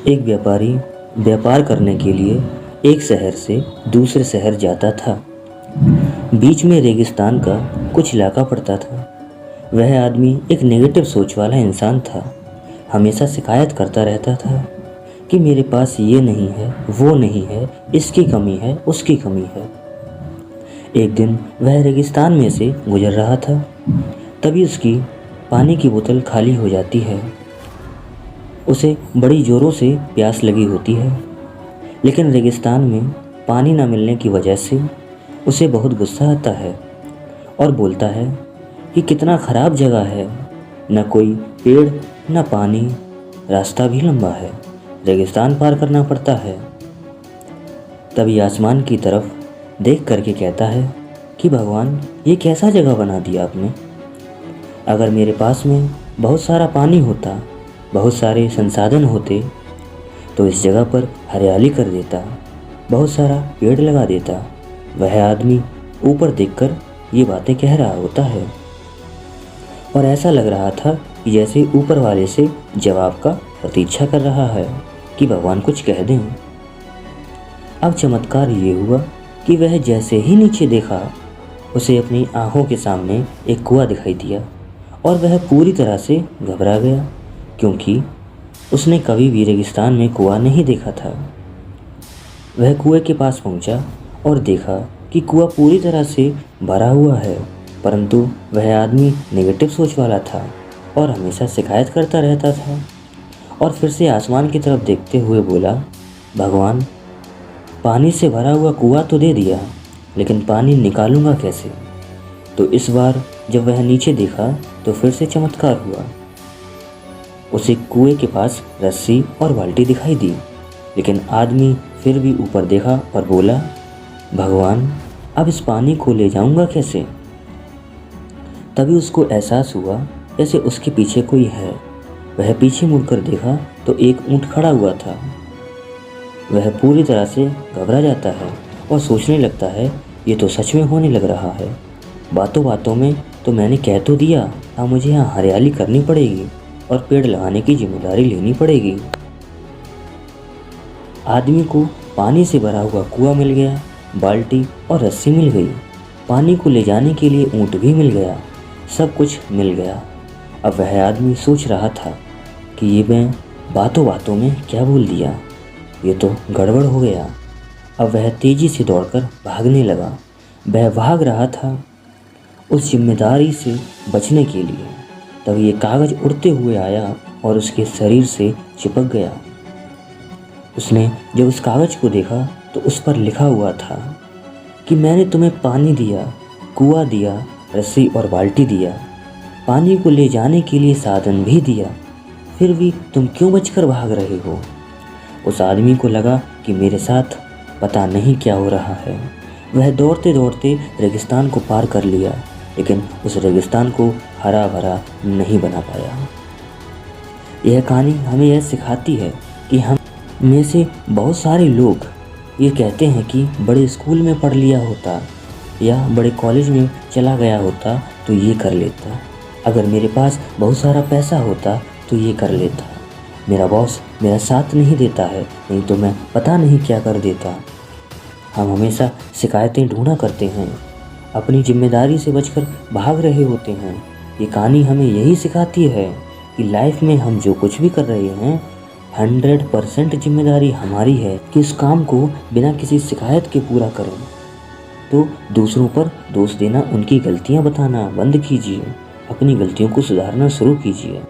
एक व्यापारी व्यापार करने के लिए एक शहर से दूसरे शहर जाता था। बीच में रेगिस्तान का कुछ इलाका पड़ता था। वह आदमी एक नेगेटिव सोच वाला इंसान था। हमेशा शिकायत करता रहता था कि मेरे पास ये नहीं है, वो नहीं है, इसकी कमी है, उसकी कमी है। एक दिन वह रेगिस्तान में से गुजर रहा था, तभी उसकी पानी की बोतल खाली हो जाती है। उसे बड़ी ज़ोरों से प्यास लगी होती है, लेकिन रेगिस्तान में पानी न मिलने की वजह से उसे बहुत गुस्सा आता है और बोलता है कि कितना ख़राब जगह है, न कोई पेड़ न पानी, रास्ता भी लंबा है, रेगिस्तान पार करना पड़ता है। तभी आसमान की तरफ देख करके कहता है कि भगवान, ये कैसा जगह बना दिया आपने। अगर मेरे पास में बहुत सारा पानी होता, बहुत सारे संसाधन होते, तो इस जगह पर हरियाली कर देता, बहुत सारा पेड़ लगा देता। वह आदमी ऊपर देखकर ये बातें कह रहा होता है और ऐसा लग रहा था कि जैसे ऊपर वाले से जवाब का प्रतीक्षा कर रहा है कि भगवान कुछ कह दें। अब चमत्कार ये हुआ कि वह जैसे ही नीचे देखा, उसे अपनी आंखों के सामने एक कुआं दिखाई दिया और वह पूरी तरह से घबरा गया, क्योंकि उसने कभी भी रेगिस्तान में कुआं नहीं देखा था। वह कुएं के पास पहुंचा और देखा कि कुआं पूरी तरह से भरा हुआ है, परंतु वह आदमी नेगेटिव सोच वाला था और हमेशा शिकायत करता रहता था। और फिर से आसमान की तरफ देखते हुए बोला, भगवान, पानी से भरा हुआ कुआं तो दे दिया, लेकिन पानी निकालूंगा कैसे। तो इस बार जब वह नीचे देखा तो फिर से चमत्कार हुआ। उसे कुएं के पास रस्सी और बाल्टी दिखाई दी, लेकिन आदमी फिर भी ऊपर देखा और बोला, भगवान, अब इस पानी को ले जाऊंगा कैसे। तभी उसको एहसास हुआ जैसे उसके पीछे कोई है। वह पीछे मुड़कर देखा तो एक ऊंट खड़ा हुआ था। वह पूरी तरह से घबरा जाता है और सोचने लगता है, ये तो सच में होने लग रहा है। बातों बातों में तो मैंने कह तो दिया, अब मुझे यहाँ हरियाली करनी पड़ेगी और पेड़ लगाने की जिम्मेदारी लेनी पड़ेगी। आदमी को पानी से भरा हुआ कुआं मिल गया, बाल्टी और रस्सी मिल गई, पानी को ले जाने के लिए ऊंट भी मिल गया, सब कुछ मिल गया। अब वह आदमी सोच रहा था कि ये मैं बातों बातों में क्या बोल दिया, ये तो गड़बड़ हो गया। अब वह तेज़ी से दौड़कर भागने लगा। वह भाग रहा था उस जिम्मेदारी से बचने के लिए। तभी ये कागज़ उड़ते हुए आया और उसके शरीर से चिपक गया। उसने जब उस कागज़ को देखा तो उस पर लिखा हुआ था कि मैंने तुम्हें पानी दिया, कुआं दिया, रस्सी और बाल्टी दिया, पानी को ले जाने के लिए साधन भी दिया, फिर भी तुम क्यों बचकर भाग रहे हो। उस आदमी को लगा कि मेरे साथ पता नहीं क्या हो रहा है। वह दौड़ते दौड़ते रेगिस्तान को पार कर लिया, लेकिन उस रेगिस्तान को हरा भरा नहीं बना पाया। यह कहानी हमें यह सिखाती है कि हम में से बहुत सारे लोग ये कहते हैं कि बड़े स्कूल में पढ़ लिया होता या बड़े कॉलेज में चला गया होता तो ये कर लेता, अगर मेरे पास बहुत सारा पैसा होता तो ये कर लेता, मेरा बॉस मेरा साथ नहीं देता है, नहीं तो मैं पता नहीं क्या कर देता। हम हमेशा शिकायतें ढूंढा करते हैं, अपनी जिम्मेदारी से बचकर भाग रहे होते हैं। ये कहानी हमें यही सिखाती है कि लाइफ में हम जो कुछ भी कर रहे हैं 100% जिम्मेदारी हमारी है कि इस काम को बिना किसी शिकायत के पूरा करें। तो दूसरों पर दोष देना, उनकी गलतियां बताना बंद कीजिए, अपनी गलतियों को सुधारना शुरू कीजिए।